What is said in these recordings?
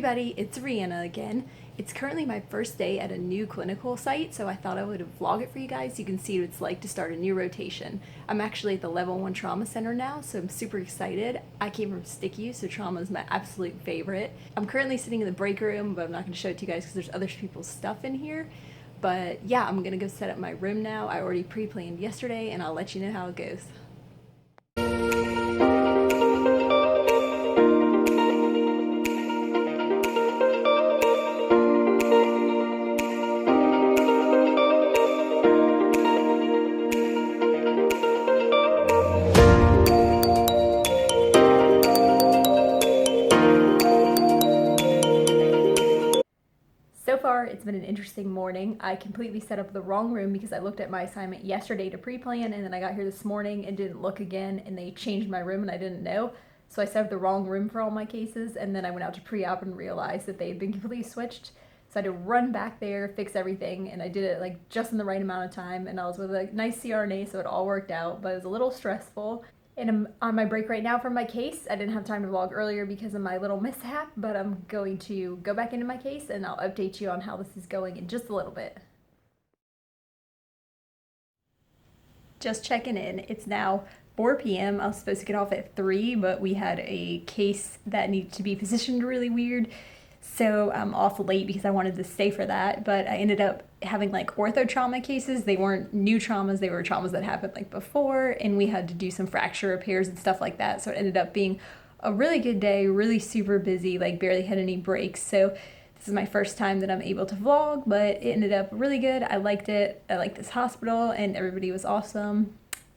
everybody, it's Rhianna again. It's currently my first day at a new clinical site, so I thought I would vlog it for you guys so you can see what it's like to start a new rotation. I'm actually at the Level 1 Trauma Center now, so I'm super excited. I came from STICU, so trauma is my absolute favorite. I'm currently sitting in the break room, but I'm not going to show it to you guys because there's other people's stuff in here. But yeah, I'm going to go set up my room now. I already pre-planned yesterday, and I'll let you know how it goes. So far, it's been an interesting morning. I completely set up the wrong room because I looked at my assignment yesterday to pre-plan, and then I got here this morning and didn't look again, and they changed my room and I didn't know. So I set up the wrong room for all my cases, and then I went out to pre-op and realized that they had been completely switched. So I had to run back there, fix everything, and I did it like just in the right amount of time, and I was with a nice CRNA, so it all worked out, but it was a little stressful. And I'm on my break right now from my case. I didn't have time to vlog earlier because of my little mishap, but I'm going to go back into my case and I'll update you on how this is going in just a little bit. Just checking in. It's now 4 p.m. I was supposed to get off at 3, but we had a case that needed to be positioned really weird. So I'm off late because I wanted to stay for that, but I ended up having like ortho trauma cases. They weren't new traumas, they were traumas that happened like before, and we had to do some fracture repairs and stuff like that. So it ended up being a really good day, really super busy, like barely had any breaks. So this is my first time that I'm able to vlog, but it ended up really good. I liked it. I liked this hospital and everybody was awesome.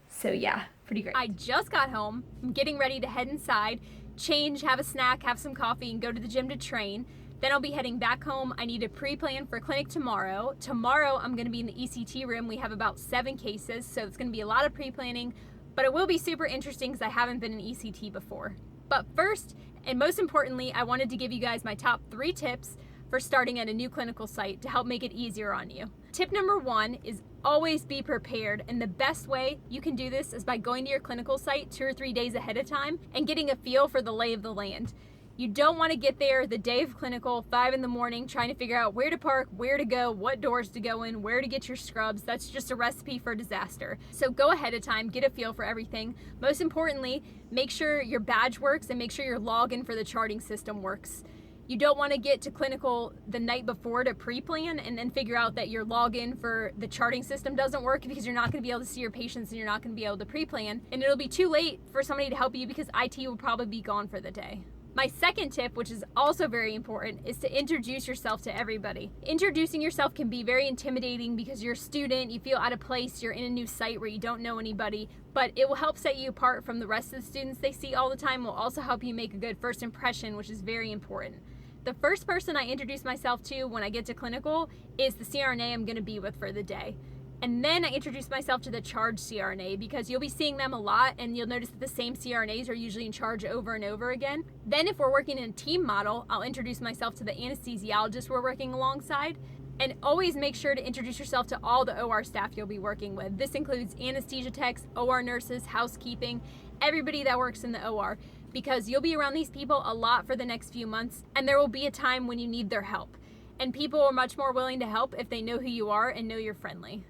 So yeah, pretty great. I just got home. I'm getting ready to head inside, change, have a snack, have some coffee, and go to the gym to train. Then I'll be heading back home. I need to pre-plan for clinic tomorrow. Tomorrow, I'm gonna be in the ECT room. We have about 7 cases, so it's gonna be a lot of pre-planning, but it will be super interesting because I haven't been in ECT before. But first, and most importantly, I wanted to give you guys my top 3 tips for starting at a new clinical site to help make it easier on you. Tip number 1 is always be prepared, and the best way you can do this is by going to your clinical site 2 or 3 days ahead of time and getting a feel for the lay of the land. You don't want to get there the day of clinical, 5 in the morning, trying to figure out where to park, where to go, what doors to go in, where to get your scrubs. That's just a recipe for disaster. So go ahead of time, get a feel for everything. Most importantly, make sure your badge works and make sure your login for the charting system works. You don't want to get to clinical the night before to pre-plan and then figure out that your login for the charting system doesn't work because you're not going to be able to see your patients and you're not going to be able to pre-plan. And it'll be too late for somebody to help you because IT will probably be gone for the day. My second tip, which is also very important, is to introduce yourself to everybody. Introducing yourself can be very intimidating because you're a student, you feel out of place, you're in a new site where you don't know anybody, but it will help set you apart from the rest of the students they see all the time. It will also help you make a good first impression, which is very important. The first person I introduce myself to when I get to clinical is the CRNA I'm going to be with for the day. And then I introduce myself to the charge CRNA because you'll be seeing them a lot and you'll notice that the same CRNAs are usually in charge over and over again. Then if we're working in a team model, I'll introduce myself to the anesthesiologist we're working alongside. And always make sure to introduce yourself to all the OR staff you'll be working with. This includes anesthesia techs, OR nurses, housekeeping, everybody that works in the OR, because you'll be around these people a lot for the next few months and there will be a time when you need their help. And people are much more willing to help if they know who you are and know you're friendly.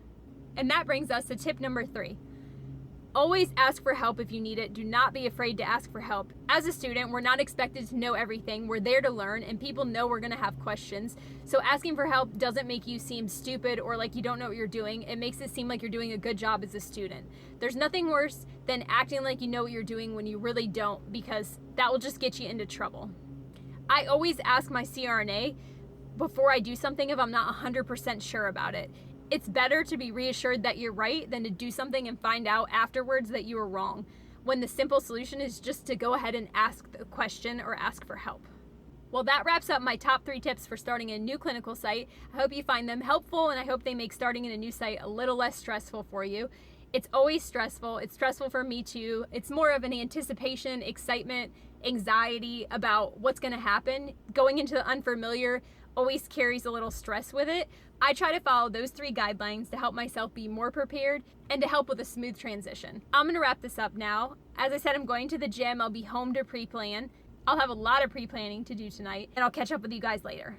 And that brings us to tip number 3. Always ask for help if you need it. Do not be afraid to ask for help. As a student, we're not expected to know everything. We're there to learn, and people know we're going to have questions. So asking for help doesn't make you seem stupid or like you don't know what you're doing. It makes it seem like you're doing a good job as a student. There's nothing worse than acting like you know what you're doing when you really don't, because that will just get you into trouble. I always ask my CRNA before I do something if I'm not 100% sure about it. It's better to be reassured that you're right than to do something and find out afterwards that you were wrong, when the simple solution is just to go ahead and ask the question or ask for help. Well, that wraps up my top 3 tips for starting a new clinical site. I hope you find them helpful and I hope they make starting in a new site a little less stressful for you. It's always stressful. It's stressful for me too. It's more of an anticipation, excitement, anxiety about what's going to happen. Going into the unfamiliar always carries a little stress with it. I try to follow those 3 guidelines to help myself be more prepared and to help with a smooth transition. I'm going to wrap this up now. As I said, I'm going to the gym. I'll be home to pre-plan. I'll have a lot of pre-planning to do tonight, and I'll catch up with you guys later.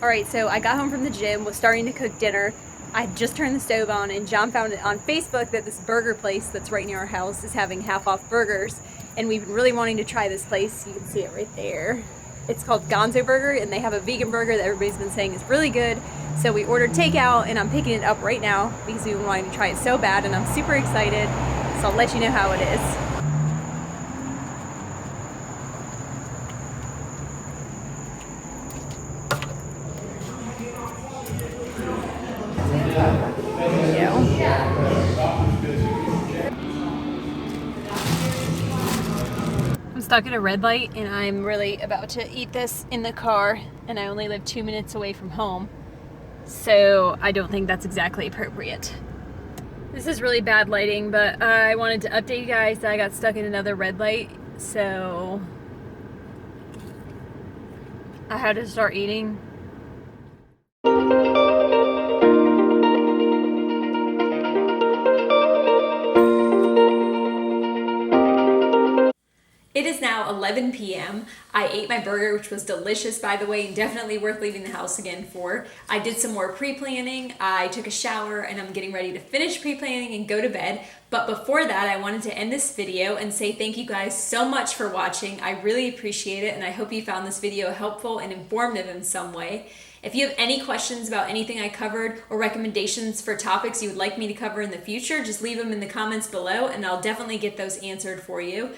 Alright, so I got home from the gym, was starting to cook dinner. I just turned the stove on, and John found it on Facebook that this burger place that's right near our house is having half-off burgers, and we've been really wanting to try this place. You can see it right there. It's called Gonzo Burger, and they have a vegan burger that everybody's been saying is really good. So we ordered takeout, and I'm picking it up right now because we've been wanting to try it so bad, and I'm super excited. So I'll let you know how it is. I'm stuck at a red light and I'm really about to eat this in the car, and I only live 2 minutes away from home, so I don't think that's exactly appropriate. This is really bad lighting, but I wanted to update you guys that I got stuck in another red light, so I had to start eating. It is now 11 p.m. I ate my burger, which was delicious, by the way, and definitely worth leaving the house again for. I did some more pre-planning, I took a shower, and I'm getting ready to finish pre-planning and go to bed. But before that, I wanted to end this video and say thank you guys so much for watching. I really appreciate it, and I hope you found this video helpful and informative in some way. If you have any questions about anything I covered or recommendations for topics you would like me to cover in the future, just leave them in the comments below, and I'll definitely get those answered for you.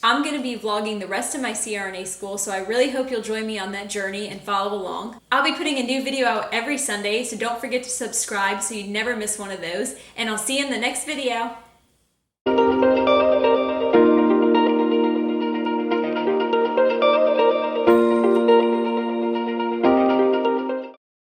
I'm going to be vlogging the rest of my CRNA school, so I really hope you'll join me on that journey and follow along. I'll be putting a new video out every Sunday, so don't forget to subscribe so you never miss one of those, and I'll see you in the next video.